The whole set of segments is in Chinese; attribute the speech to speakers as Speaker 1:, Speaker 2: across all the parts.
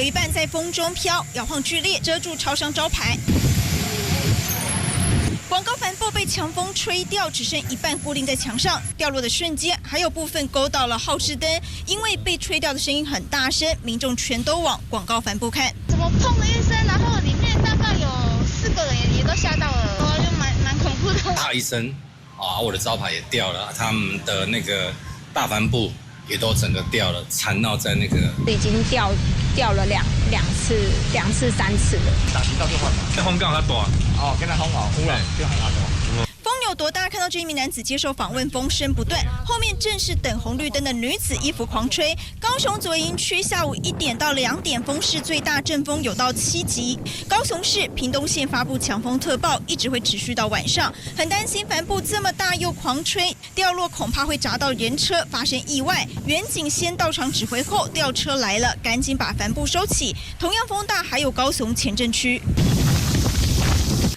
Speaker 1: 一半在风中飘，摇晃剧烈，遮住超商招牌。广告帆布被强风吹掉，只剩一半固定在墙上。掉落的瞬间，还有部分勾到了号志灯，因为被吹掉的声音很大声，民众全都往广告帆布看。
Speaker 2: 怎么砰的一声，然后里面大概有4个人也都吓到了，就蛮恐怖的。
Speaker 3: 大一声啊，我的招牌也掉了，他们的那个大帆布也都整个掉了，缠绕在那个
Speaker 4: 已经掉了两次、3次了。
Speaker 5: 打击到就换嘛，那风刚好大哦，跟他风好忽然就很大。
Speaker 1: 风有多大？看到这一名男子接受访问，风声不断，后面正是等红绿灯的女子，衣服狂吹。高雄左营区下午1点到2点，风势最大，阵风有到7级。高雄市屏东县发布强风特报，一直会持续到晚上，很担心帆布这么大又狂吹，掉落恐怕会砸到人车，发生意外。远警先到场指挥后，吊车来了，赶紧把帆布收起。同样风大，还有高雄前镇区。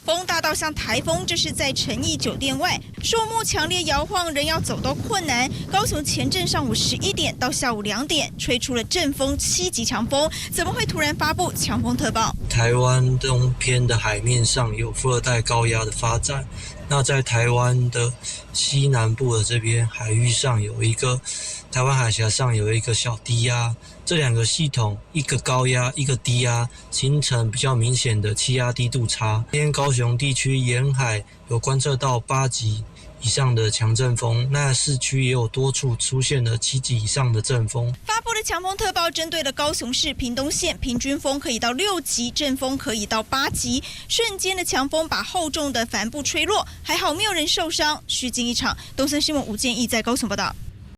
Speaker 1: 风大到像台风，这是在诚毅酒店外，树木强烈摇晃，人要走都困难。高雄前镇上午11点到下午2点，吹出了阵风7级强风，怎么会突然发布强风特报？
Speaker 6: 台湾东偏的海面上有副热带高压的发展，那在台湾的西南部的这边海域上有一个，台湾海峡上有一个小低压。这2个系统，一个高压，一个低压，形成比较明显的气压低度差。今天高雄地区沿海有观测到8级以上的强阵风，那市区也有多处出现了7级以上的阵风。
Speaker 1: 发布的强风特报针对了高雄市屏东县，平均风可以到6级，阵风可以到8级。瞬间的强风把厚重的帆布吹落，还好没有人受伤。虚惊一场。东森新闻吴建义在高雄报道。